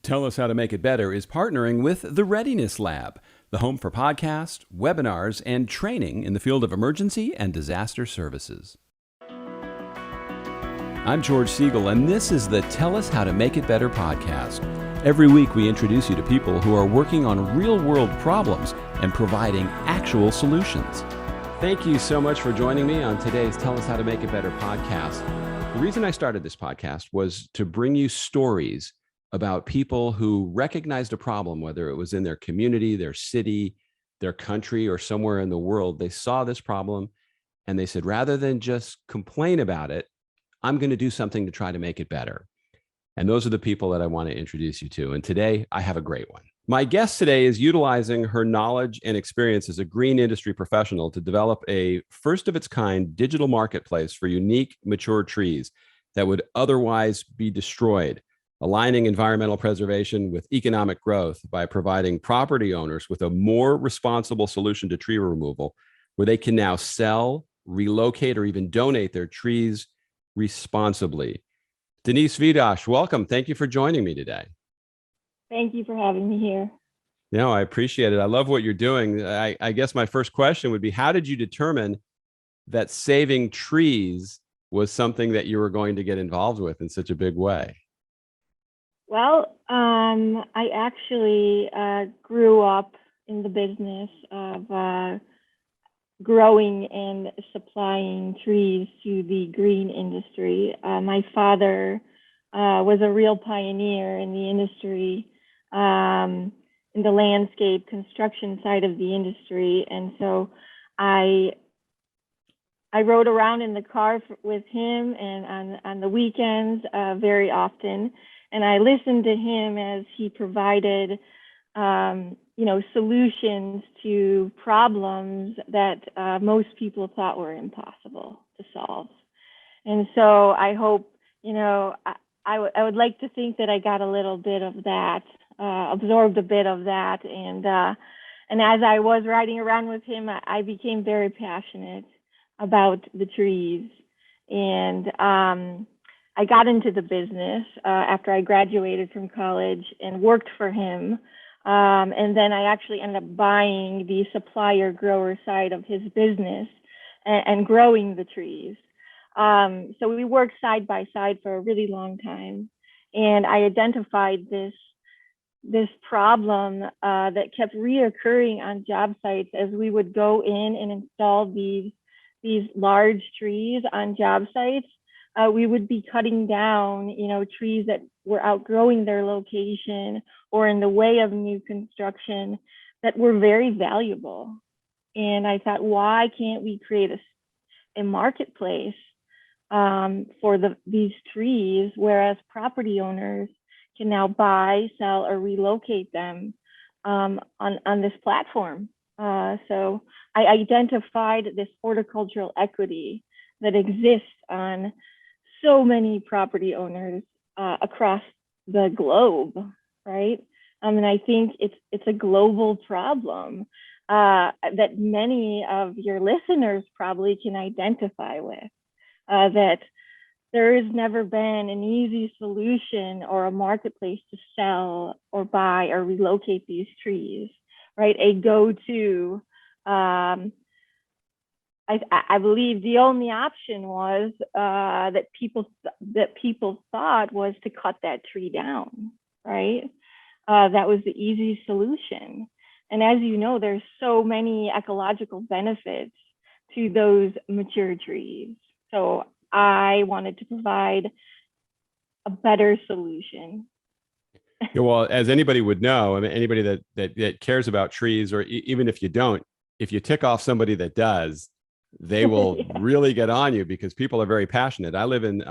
Tell Us How to Make It Better is partnering with the Readiness Lab, the home for podcasts, webinars, and training in the field of emergency and disaster services. I'm George Siegel, and this is the Tell Us How to Make It Better podcast. Every week we introduce you to people who are working on real-world problems and providing actual solutions. Thank you so much for joining me on today's Tell Us How to Make It Better podcast. The reason I started this podcast was to bring you stories about people who recognized a problem, whether it was in their community, their city, their country, or somewhere in the world. They saw this problem and they said, rather than just complain about it, I'm going to do something to try to make it better. And those are the people that I want to introduce you to. And today I have a great one. My guest today is utilizing her knowledge and experience as a green industry professional to develop a first of its kind digital marketplace for unique, mature trees that would otherwise be destroyed, aligning environmental preservation with economic growth by providing property owners with a more responsible solution to tree removal, where they can now sell, relocate, or even donate their trees responsibly. Dennise Vidosh, welcome. Thank you for joining me today. Thank you for having me here. No, I appreciate it. I love what you're doing. I guess my first question would be, how did you determine that saving trees was something that you were going to get involved with in such a big way? Well, I actually grew up in the business of growing and supplying trees to the green industry. My father was a real pioneer in the industry, in the landscape construction side of the industry. And so I rode around in the car with him and on the weekends very often. And I listened to him as he provided, solutions to problems that most people thought were impossible to solve. And so I hope, I would like to think that I got a little bit of that, absorbed a bit of that. And as I was riding around with him, I became very passionate about the trees. And I got into the business after I graduated from college and worked for him. And then I actually ended up buying the supplier grower side of his business and growing the trees. So we worked side by side for a really long time. And I identified this problem that kept reoccurring on job sites as we would go in and install these large trees on job sites. We would be cutting down, trees that were outgrowing their location or in the way of new construction that were very valuable. And I thought, why can't we create a marketplace for these trees, whereas property owners can now buy, sell, or relocate them on this platform? So I identified this horticultural equity that exists on so many property owners across the globe, right? And I think it's a global problem that many of your listeners probably can identify with, that there has never been an easy solution or a marketplace to sell or buy or relocate these trees, right? A go-to. I believe the only option was that people thought was to cut that tree down, right? That was the easy solution. And as you know, there's so many ecological benefits to those mature trees. So I wanted to provide a better solution. Yeah, well, as anybody would know, I mean, anybody that cares about trees, or even if you don't, if you tick off somebody that does, they will really get on you because people are very passionate. I live in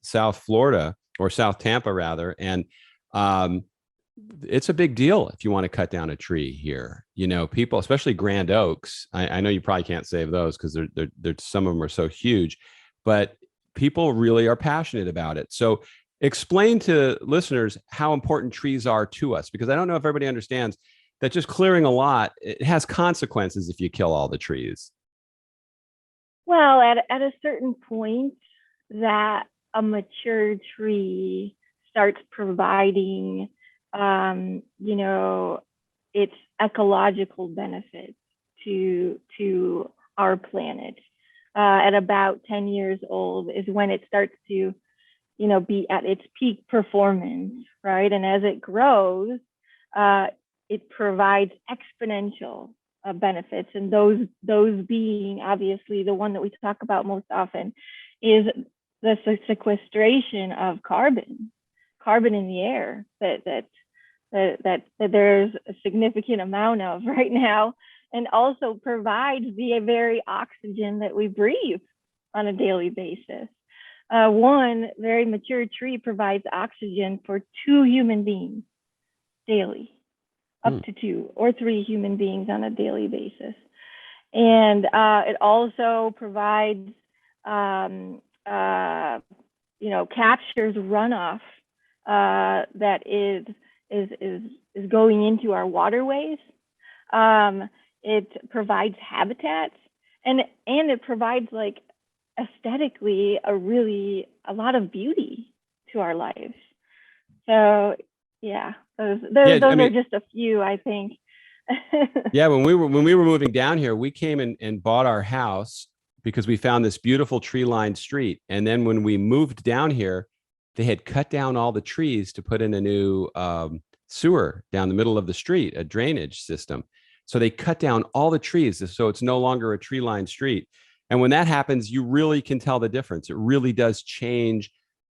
South Florida, or South Tampa rather, and it's a big deal if you want to cut down a tree here. People, especially grand oaks. I know you probably can't save those because they're some of them are so huge, but people really are passionate about it. So explain to listeners how important trees are to us, because I don't know if everybody understands that just clearing a lot, it has consequences if you kill all the trees. Well, at a certain point, that a mature tree starts providing its ecological benefits to our planet. At about 10 years old is when it starts to, be at its peak performance, right? And as it grows, it provides exponential benefits, and those being obviously the one that we talk about most often is the sequestration of carbon in the air that there's a significant amount of right now, and also provides the very oxygen that we breathe on a daily basis. One very mature tree provides oxygen for 2 human beings daily, up to 2 or 3 human beings on a daily basis. And it also provides, captures runoff that is going into our waterways. It provides habitats, and it provides, like, aesthetically a lot of beauty to our lives. So yeah, those are just a few, I think. Yeah, when we were moving down here, we came and bought our house because we found this beautiful tree-lined street. And then when we moved down here, they had cut down all the trees to put in a new sewer down the middle of the street, a drainage system. So they cut down all the trees, so it's no longer a tree-lined street. And when that happens, you really can tell the difference. It really does change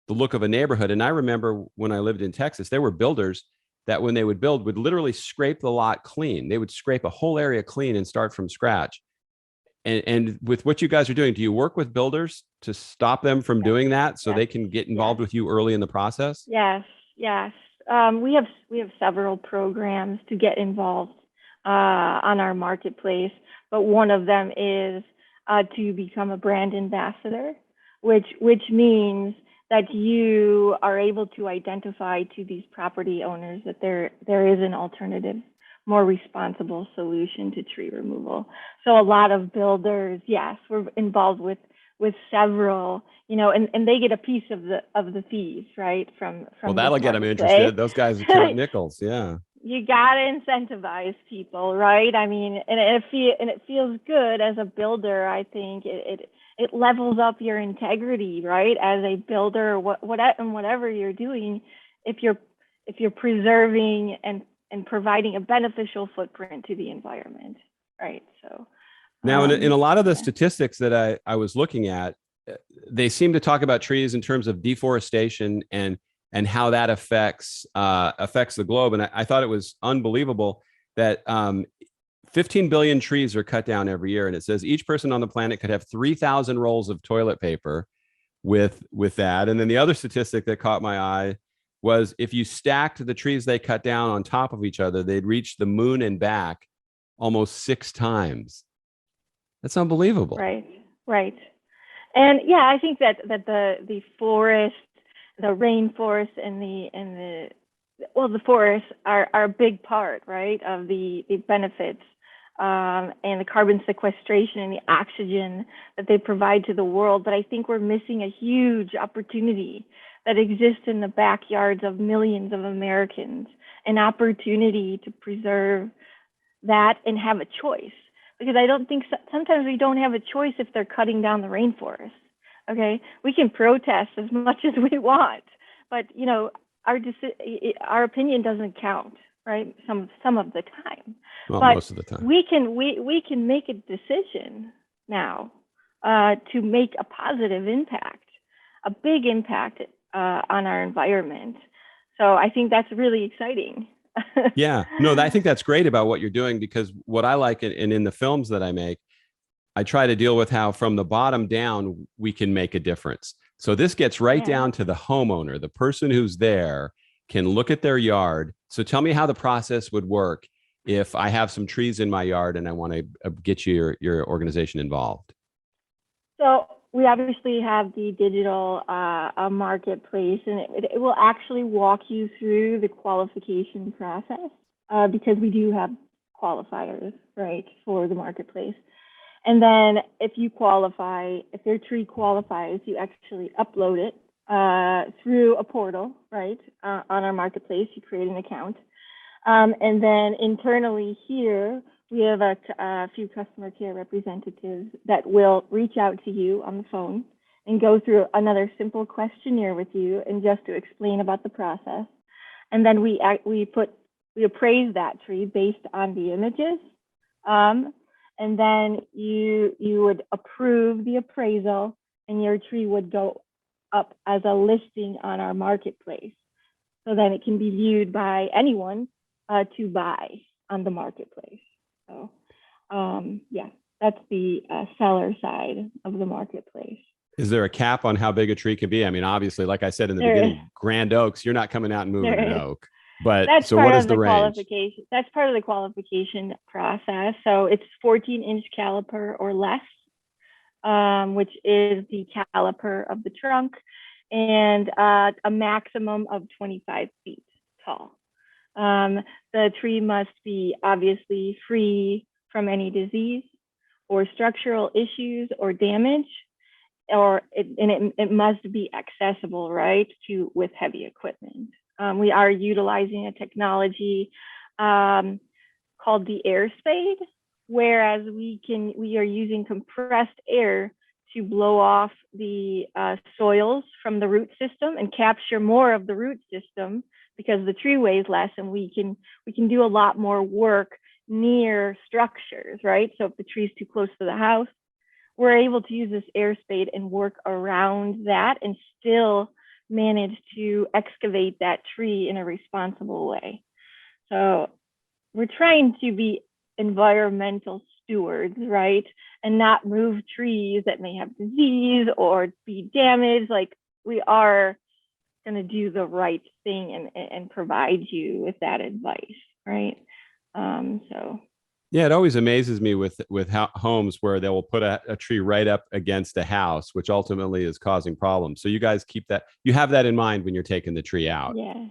the look of a neighborhood. And I remember when I lived in Texas, there were builders that when they would build would literally scrape the lot clean. They would scrape a whole area clean and start from scratch. And with what you guys are doing, do you work with builders to stop them from doing that so they can get involved with you early in the process? Yes. We have several programs to get involved on our marketplace, but one of them is to become a brand ambassador, which means that you are able to identify to these property owners that there is an alternative, more responsible solution to tree removal. So a lot of builders, yes, we're involved with several, and they get a piece of the fees, right? From well, that'll get them interested. Those guys count nickels, yeah. You gotta incentivize people, right? I mean, and it feels good as a builder. I think it levels up your integrity, right? As a builder, whatever you're doing, if you're preserving and providing a beneficial footprint to the environment, right? So now, in a lot of the statistics that I was looking at, they seem to talk about trees in terms of deforestation and how that affects the globe. And I thought it was unbelievable that 15 billion trees are cut down every year. And it says each person on the planet could have 3,000 rolls of toilet paper with that. And then the other statistic that caught my eye was if you stacked the trees they cut down on top of each other, they'd reach the moon and back almost 6 times. That's unbelievable. Right. And yeah, I think that the forest, the rainforest, and the forests are a big part, right, of the benefits and the carbon sequestration and the oxygen that they provide to the world. But I think we're missing a huge opportunity that exists in the backyards of millions of Americans, an opportunity to preserve that and have a choice. Because I don't think sometimes we don't have a choice if they're cutting down the rainforest. Okay, we can protest as much as we want, but our opinion doesn't count, right? Some of the time. Well, but most of the time. We can make a decision now to make a positive impact, a big impact on our environment. So I think that's really exciting. Yeah, no, I think that's great about what you're doing, because what I like, and in the films that I make, I try to deal with how from the bottom down, we can make a difference. So this gets right down to the homeowner, the person who's there can look at their yard. So tell me how the process would work if I have some trees in my yard and I want to get your organization involved. So we obviously have the digital marketplace, and it will actually walk you through the qualification process because we do have qualifiers, right, for the marketplace. And then if you qualify, if your tree qualifies, you actually upload it through a portal, right, on our marketplace. You create an account. And then internally here, we have a few customer care representatives that will reach out to you on the phone and go through another simple questionnaire with you and just to explain about the process. And then we appraise that tree based on the images. And then you would approve the appraisal and your tree would go up as a listing on our marketplace. So then it can be viewed by anyone to buy on the marketplace. So yeah, that's the seller side of the marketplace. Is there a cap on how big a tree can be? I mean, obviously, like I said in the beginning, grand oaks, you're not coming out and moving an oak. But that's so part what of is the range? Qualification. That's part of the qualification process. So it's 14-inch caliper or less, which is the caliper of the trunk, and a maximum of 25 feet tall. The tree must be obviously free from any disease or structural issues or damage, it must be accessible, right, with heavy equipment. We are utilizing a technology called the air spade, whereas we are using compressed air to blow off the soils from the root system and capture more of the root system because the tree weighs less, and we can do a lot more work near structures, right? So if the tree's too close to the house, we're able to use this air spade and work around that and still manage to excavate that tree in a responsible way. So we're trying to be environmental stewards, right? And not move trees that may have disease or be damaged. Like, we are going to do the right thing and provide you with that advice, right? So yeah, it always amazes me with homes where they will put a tree right up against a house, which ultimately is causing problems. So you guys you have that in mind when you're taking the tree out. Yeah.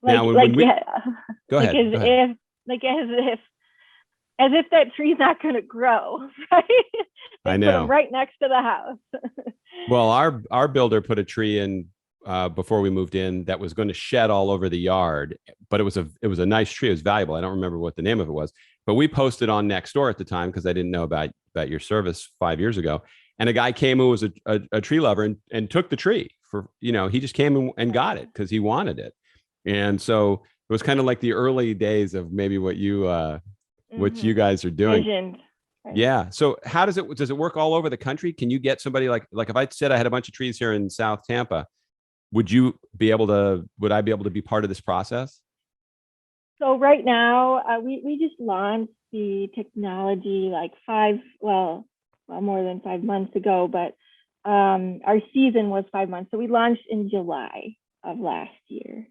Now, go ahead. As if that tree's not going to grow, right? I know. Put them right next to the house. Well, our builder put a tree in before we moved in that was going to shed all over the yard, but it was a nice tree. It was valuable. I don't remember what the name of it was, but we posted on Nextdoor at the time because I didn't know about your service 5 years ago. And a guy came who was a tree lover and took the tree for, he just came and got it because he wanted it. And so it was kind of like the early days of maybe what you guys are doing. Visioned. Right. Yeah. So how does it work all over the country? Can you get somebody like if I said I had a bunch of trees here in South Tampa, would I be able to be part of this process? So right now, we just launched the technology like more than 5 months ago, but our season was 5 months. So we launched in July of last year.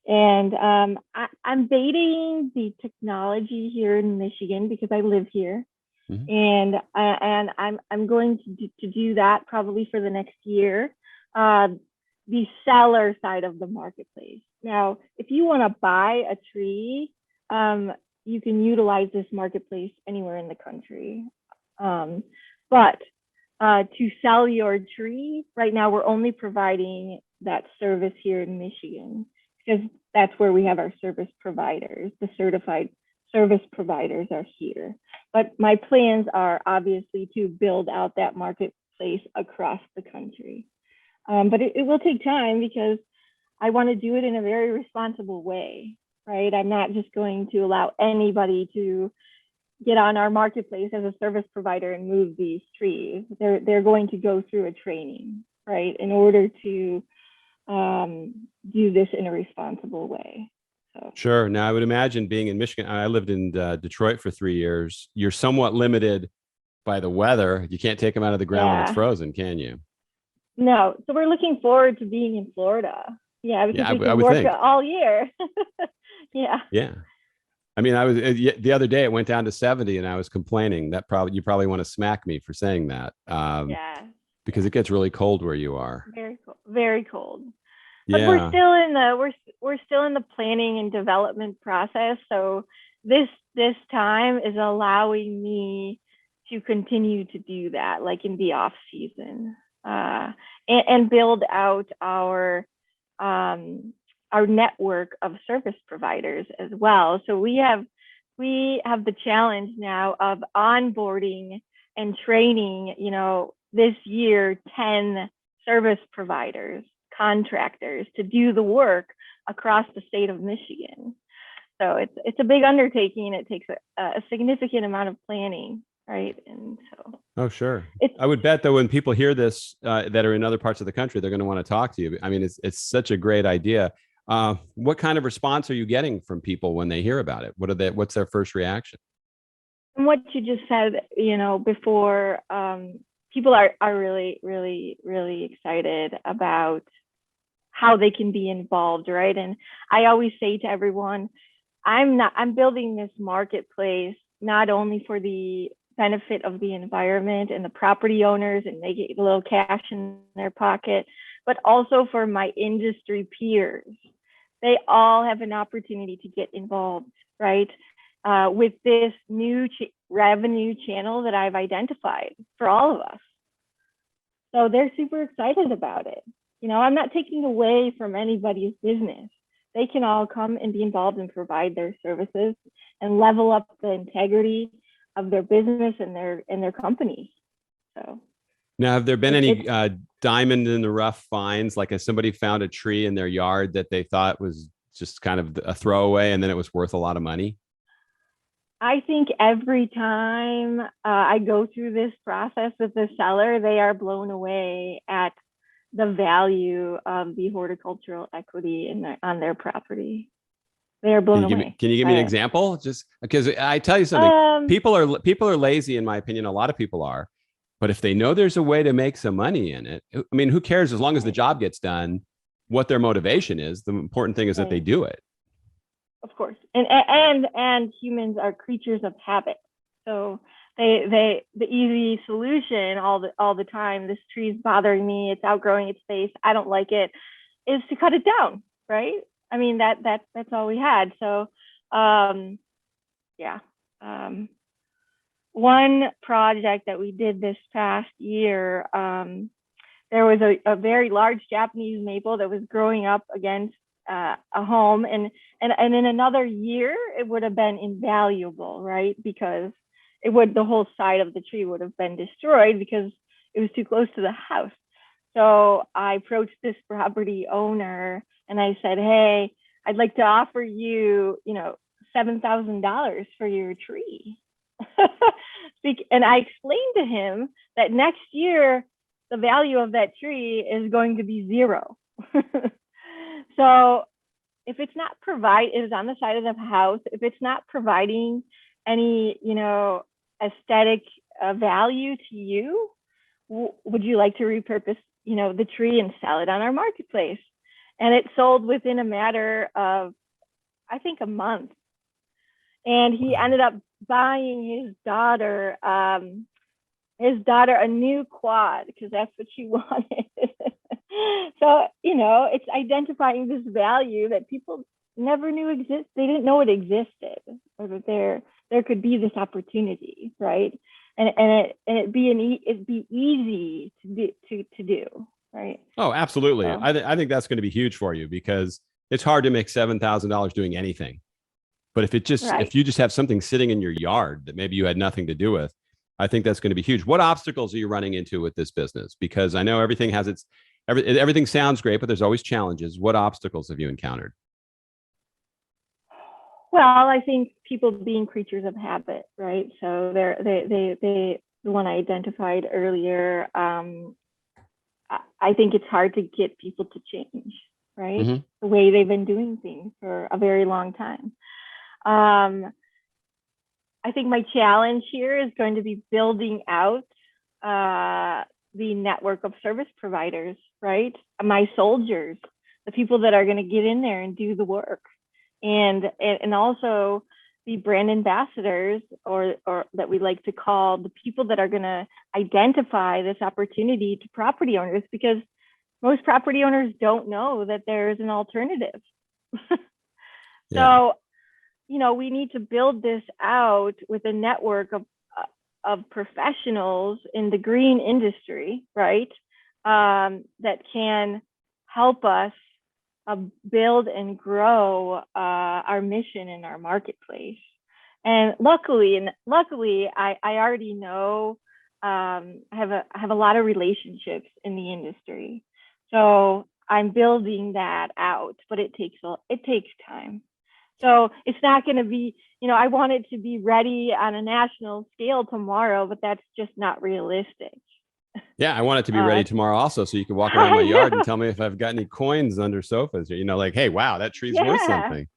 And I'm baiting the technology here in Michigan because I live here. Mm-hmm. And I'm going to do that probably for the next year. The seller side of the marketplace. Now, if you want to buy a tree, you can utilize this marketplace anywhere in the country. But to sell your tree, right now we're only providing that service here in Michigan because that's where we have our service providers. The certified service providers are here. But my plans are obviously to build out that marketplace across the country. But it will take time because I want to do it in a very responsible way, right? I'm not just going to allow anybody to get on our marketplace as a service provider and move these trees. They're going to go through a training, right, in order to do this in a responsible way. So. Sure. Now, I would imagine being in Michigan, I lived in Detroit for 3 years. You're somewhat limited by the weather. You can't take them out of the ground when it's frozen, can you? No. So we're looking forward to being in Florida. Yeah, because we can work all year. Yeah. Yeah. I mean, the other day it went down to 70 and I was complaining. You probably want to smack me for saying that. Yeah. Because it gets really cold where you are. Very cold. Very cold. But yeah. we're still in the planning and development process. So this time is allowing me to continue to do that, like in the off season. and build out our network of service providers as well. So we have the challenge now of onboarding and training, this year, 10 service providers, contractors to do the work across the state of Michigan. So it's a big undertaking. It takes a significant amount of planning, right? And so. Oh, sure. I would bet that when people hear this that are in other parts of the country, they're going to want to talk to you. I mean, it's such a great idea. What kind of response are you getting from people when they hear about it? What's their first reaction? And what you just said, before, people are really, really, really excited about how they can be involved, right? And I always say to everyone, I'm building this marketplace not only for the benefit of the environment and the property owners and they get a little cash in their pocket, but also for my industry peers. They all have an opportunity to get involved, right? With this new revenue channel that I've identified for all of us. So they're super excited about it. I'm not taking away from anybody's business. They can all come and be involved and provide their services and level up the integrity of their business and their company. So now, have there been any diamond in the rough finds? Like, has somebody found a tree in their yard that they thought was just kind of a throwaway and then it was worth a lot of money? I think every time I go through this process with the seller, they are blown away at the value of the horticultural equity on their property. They are blown away. Can you give me an example? Just because I tell you something, people are lazy, in my opinion. A lot of people are, but if they know there's a way to make some money in it, I mean, who cares as long as the job gets done? What their motivation is, the important thing is that they do it. Of course, and humans are creatures of habit. So the easy solution all the time, this tree's bothering me, it's outgrowing its space, I don't like it, is to cut it down, right? I mean, that's all we had. So one project that we did this past year, there was a very large Japanese maple that was growing up against a home, and in another year it would have been invaluable, right? Because the whole side of the tree would have been destroyed because it was too close to the house. So I approached this property owner and I said, hey, I'd like to offer you, $7,000 for your tree. And I explained to him that next year the value of that tree is going to be zero. So if it's not it is on the side of the house, if it's not providing any, aesthetic value to you, would you like to repurpose, the tree and sell it on our marketplace? And it sold within a matter of, I think, a month. And he ended up buying his daughter a new quad because that's what she wanted. So, it's identifying this value that people never knew existed. They didn't know it existed, or that there could be this opportunity, right? And it'd be easy to do, right? Oh, absolutely. So, I think that's going to be huge for you because it's hard to make $7,000 doing anything. But if you just have something sitting in your yard that maybe you had nothing to do with, I think that's going to be huge. What obstacles are you running into with this business? Because I know everything sounds great, but there's always challenges. What obstacles have you encountered? Well, I think people being creatures of habit, right? So the one I identified earlier, I think it's hard to get people to change, right? Mm-hmm. The way they've been doing things for a very long time. I think my challenge here is going to be building out the network of service providers, right? My soldiers, the people that are going to get in there and do the work, and also the brand ambassadors, or that we like to call the people that are going to identify this opportunity to property owners, because most property owners don't know that there's an alternative. So, we need to build this out with a network of professionals in the green industry, right? that can help us build and grow our mission in our marketplace. And luckily, I already know, I have a lot of relationships in the industry, so I'm building that out. But it takes time. So it's not going to be, I want it to be ready on a national scale tomorrow, but that's just not realistic. Yeah, I want it to be ready tomorrow also, so you can walk around my yard and tell me if I've got any coins under sofas. Like, hey, wow, that tree's worth something.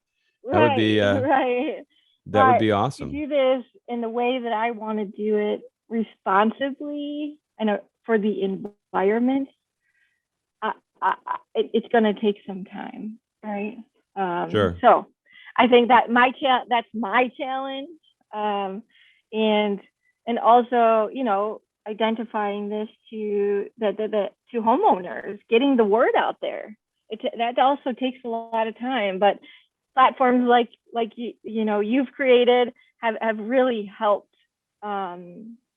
That would be right. that would be awesome. To do this in the way that I want to do it responsibly and for the environment, it's going to take some time, right? Sure. So I think that that's my challenge, and also, identifying this to to homeowners, getting the word out there. That also takes a lot of time, but platforms like you've created have really helped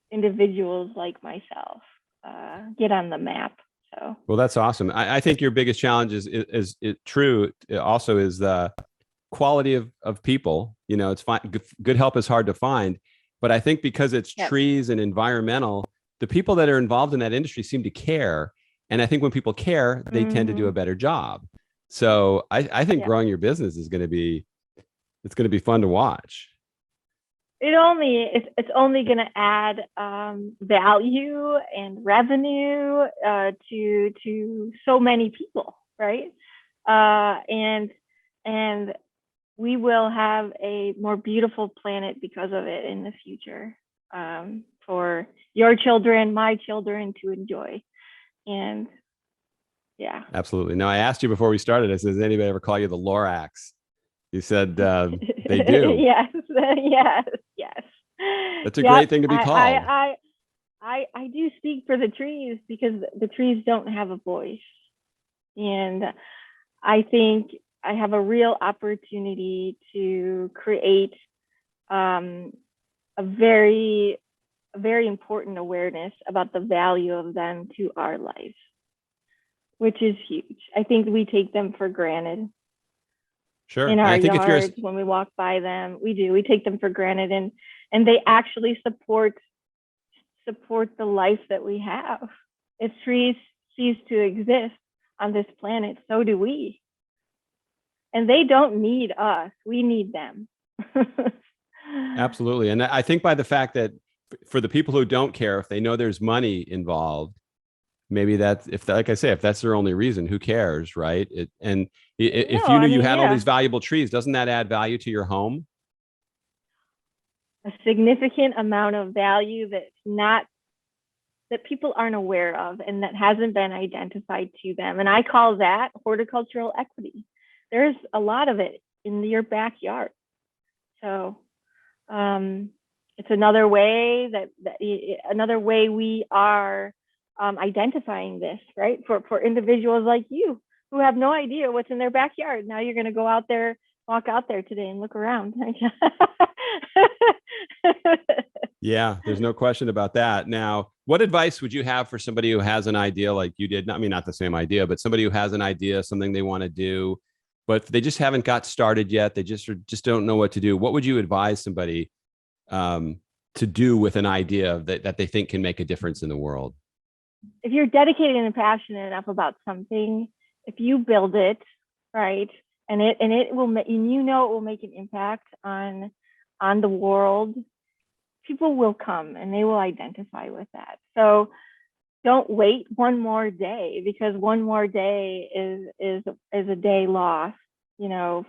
individuals like myself get on the map. So well, that's awesome. I think your biggest challenge is true. It also is the quality of people. It's fine. Good help is hard to find, but I think because it's trees and environmental, the people that are involved in that industry seem to care. And I think when people care, they tend to do a better job. So I think growing your business is going to be fun to watch. It's only going to add value and revenue to so many people, right? And we will have a more beautiful planet because of it in the future, for your children, my children to enjoy. And yeah, absolutely. Now, I asked you before we started, I said, does anybody ever call you the Lorax? You said they do. Yes. That's a great thing to be called. I do speak for the trees because the trees don't have a voice. And I think I have a real opportunity to create a very important awareness about the value of them to our life, which is huge. I think we take them for granted. Sure. In our yards, when we walk by them, we take them for granted, and they actually support the life that we have. If trees cease to exist on this planet, so do we. And they don't need us, we need them. Absolutely. And I think by the fact that for the people who don't care, if they know there's money involved, maybe if that's their only reason, who cares, right? If you knew you had all these valuable trees, doesn't that add value to your home? A significant amount of value that people aren't aware of and that hasn't been identified to them. And I call that horticultural equity. There's a lot of it in your backyard. So it's another way another way we are identifying this, right? For individuals like you who have no idea what's in their backyard. Now you're going to go walk out there today and look around. Yeah, there's no question about that. Now, what advice would you have for somebody who has an idea like you did? Not the same idea, but somebody who has an idea, something they want to do, but they just haven't got started yet. They just don't know what to do. What would you advise somebody to do with an idea that they think can make a difference in the world? If you're dedicated and passionate enough about something, if you build it, right, and it will, and it will make an impact on the world, people will come and they will identify with that. So don't wait one more day, because one more day is a day lost, to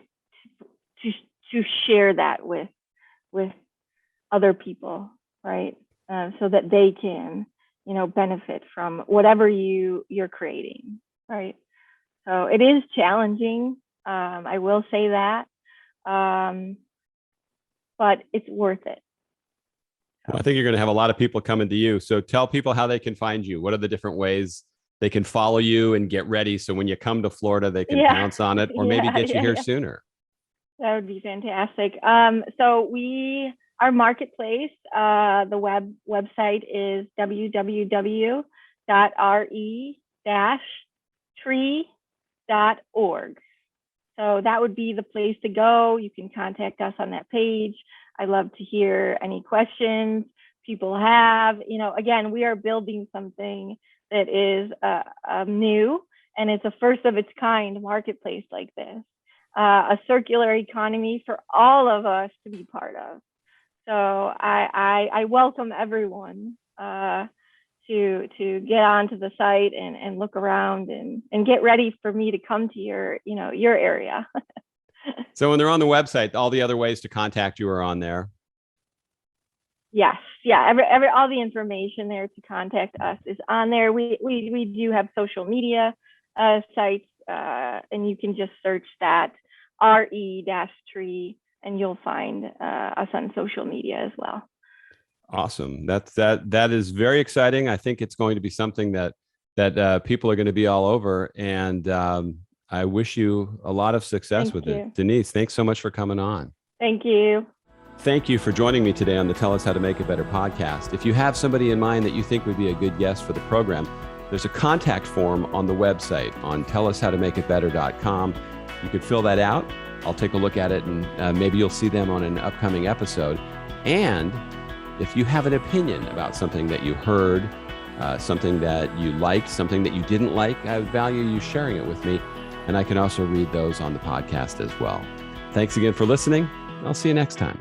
share that with other people, right? So that they can, benefit from whatever you're creating, right? So it is challenging. I will say that, but it's worth it. Well, I think you're going to have a lot of people coming to you. So tell people how they can find you. What are the different ways they can follow you and get ready, so when you come to Florida, they can pounce on it, or maybe get you here sooner? That would be fantastic. So our marketplace, the website is www.re At.Tree.org. So that would be the place to go. You can contact us on that page. I love to hear any questions people have. Again, we are building something that is new, and it's a first of its kind marketplace like this, a circular economy for all of us to be part of. So I welcome everyone to get onto the site and look around and get ready for me to come to your area. So when they're on the website, all the other ways to contact you are on there. Yes, yeah. All the information there to contact us is on there. We do have social media sites, and you can just search that RE-Tree, and you'll find us on social media as well. Awesome. That is very exciting. I think it's going to be something that people are going to be all over, and I wish you a lot of success with it. Dennise, thanks so much for coming on. Thank you. Thank you for joining me today on the Tell Us How to Make It Better podcast. If you have somebody in mind that you think would be a good guest for the program, there's a contact form on the website on tellushowtomakeitbetter.com. You could fill that out. I'll take a look at it, and maybe you'll see them on an upcoming episode. And if you have an opinion about something that you heard, something that you liked, something that you didn't like, I would value you sharing it with me. And I can also read those on the podcast as well. Thanks again for listening. I'll see you next time.